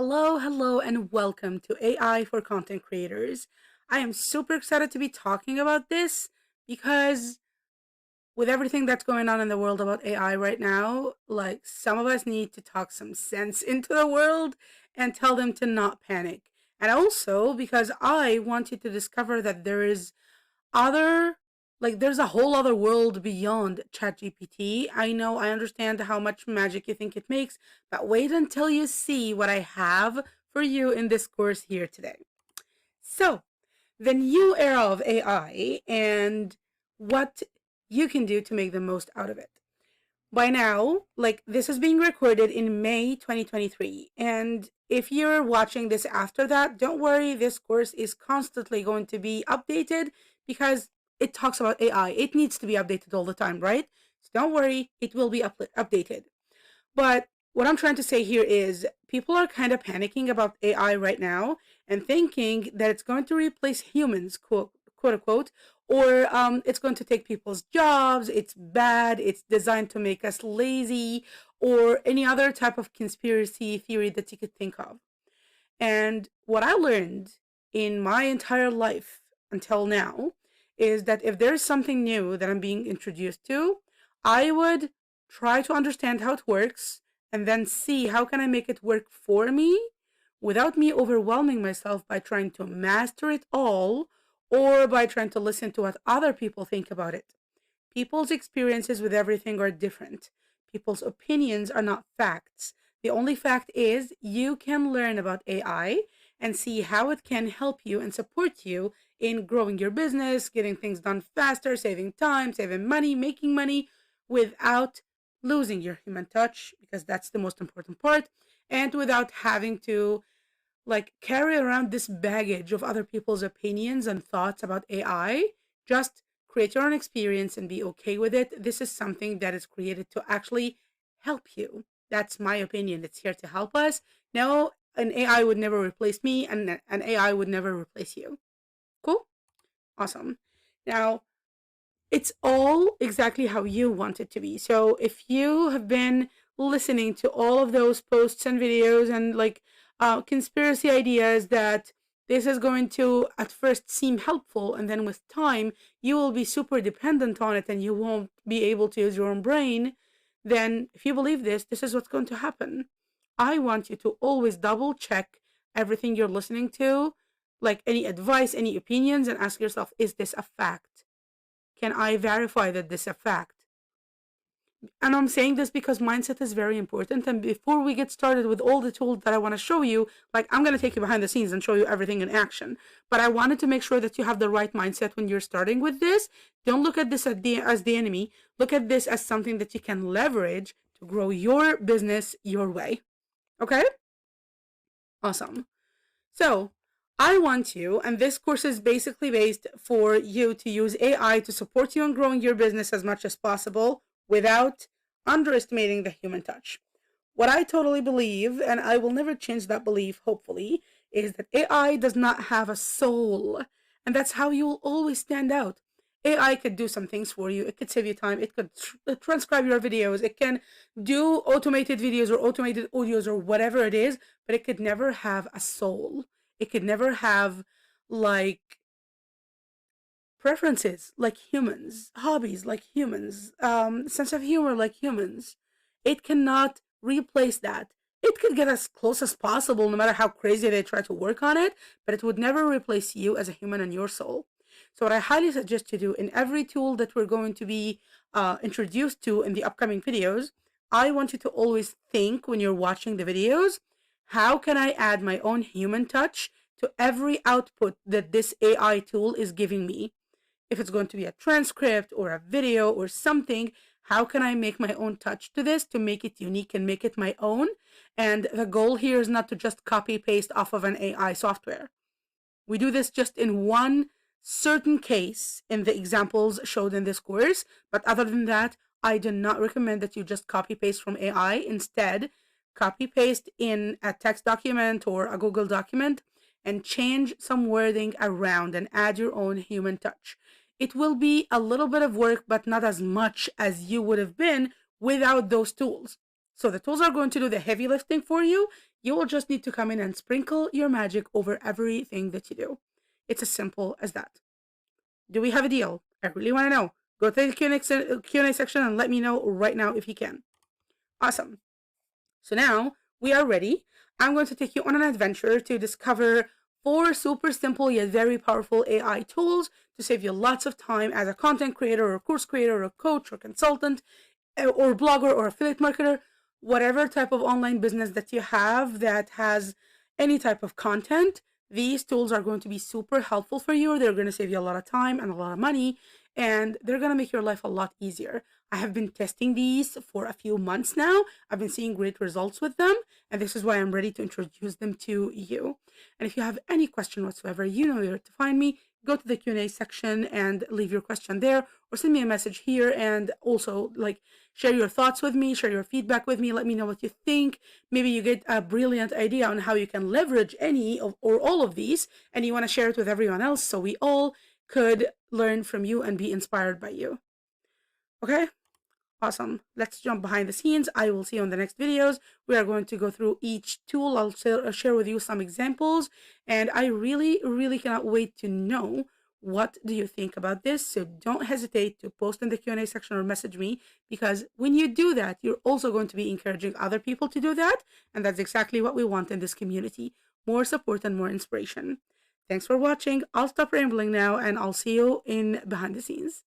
Hello, and welcome to AI for Content Creators. I am super excited to be talking about this because with everything that's going on in the world about AI right now, like some of us need to talk some sense into the world and tell them to not panic. And also because I want you to discover that there is other there's a whole other world beyond ChatGPT. I understand how much magic you think it makes, but wait until you see what I have for you in this course here today. So, the new era of AI and what you can do to make the most out of it. By now, this is being recorded in May 2023. And if you're watching this after that, don't worry, this course is constantly going to be updated because it talks about AI. It needs to be updated all the time, right? So don't worry, it will be updated. But what I'm trying to say here is people are kind of panicking about AI right now and thinking that it's going to replace humans, quote unquote, or it's going to take people's jobs, it's bad, it's designed to make us lazy, or any other type of conspiracy theory that you could think of. And what I learned in my entire life until now is that if there's something new that I'm being introduced to, I would try to understand how it works and then see how can I make it work for me without me overwhelming myself by trying to master it all or by trying to listen to what other people think about it. People's experiences with everything are different. People's opinions are not facts. The only fact is you can learn about AI and see how it can help you and support you in growing your business, getting things done faster, saving time, saving money, making money without losing your human touch, because that's the most important part, and without having to carry around this baggage of other people's opinions and thoughts about AI. Just create your own experience and be okay with it. This is something that is created to actually help you. That's my opinion. It's here to help us. No, an AI would never replace me, and an AI would never replace you. Cool? Awesome. Now, it's all exactly how you want it to be. So if you have been listening to all of those posts and videos and conspiracy ideas that this is going to at first seem helpful, and then with time you will be super dependent on it and you won't be able to use your own brain, then if you believe this is what's going to happen. I want you to always double check everything you're listening to, like any advice, any opinions, and ask yourself, is this a fact? Can I verify that this is a fact? And I'm saying this because mindset is very important. And before we get started with all the tools that I want to show you, I'm going to take you behind the scenes and show you everything in action. But I wanted to make sure that you have the right mindset when you're starting with this. Don't look at this as the enemy. Look at this as something that you can leverage to grow your business your way. Okay? Awesome. So I want you, and this course is basically based for you to use AI to support you in growing your business as much as possible without underestimating the human touch. What I totally believe, and I will never change that belief, hopefully, is that AI does not have a soul. And that's how you will always stand out. AI could do some things for you. It could save you time. It could transcribe your videos. It can do automated videos or automated audios or whatever it is, but it could never have a soul. It could never have preferences like humans, hobbies like humans, sense of humor like humans. It cannot replace that. It could get as close as possible no matter how crazy they try to work on it, but it would never replace you as a human and your soul. So what I highly suggest you do in every tool that we're going to be introduced to in the upcoming videos, I want you to always think when you're watching the videos, how can I add my own human touch to every output that this AI tool is giving me? If it's going to be a transcript or a video or something, how can I make my own touch to this to make it unique and make it my own? And the goal here is not to just copy paste off of an AI software. We do this just in one certain case in the examples showed in this course, but other than that, I do not recommend that you just copy paste from AI. Instead, copy paste in a text document or a Google document and change some wording around and add your own human touch. It will be a little bit of work, but not as much as you would have been without those tools. So the tools are going to do the heavy lifting for you. You will just need to come in and sprinkle your magic over everything that you do. It's as simple as that. Do we have a deal? I really want to know. Go to the Q&A section and let me know right now if you can. Awesome. So now we are ready. I'm going to take you on an adventure to discover 4 super simple yet very powerful AI tools to save you lots of time as a content creator or course creator or coach or consultant or blogger or affiliate marketer, whatever type of online business that you have that has any type of content. These tools are going to be super helpful for you. They're going to save you a lot of time and a lot of money, and they're going to make your life a lot easier. I have been testing these for a few months now. I've been seeing great results with them, and this is why I'm ready to introduce them to you. And if you have any question whatsoever, you know where to find me. Go to the Q&A section and leave your question there, or send me a message here, and also share your thoughts with me, share your feedback with me, let me know what you think. Maybe you get a brilliant idea on how you can leverage any of or all of these, and you want to share it with everyone else so we all could learn from you and be inspired by you. Okay? Awesome. Let's jump behind the scenes. I will see you on the next videos. We are going to go through each tool. I'll share with you some examples, and I really, really cannot wait to know what do you think about this. So don't hesitate to post in the Q&A section or message me, because when you do that, you're also going to be encouraging other people to do that, and that's exactly what we want in this community. More support and more inspiration. Thanks for watching. I'll stop rambling now, and I'll see you in behind the scenes.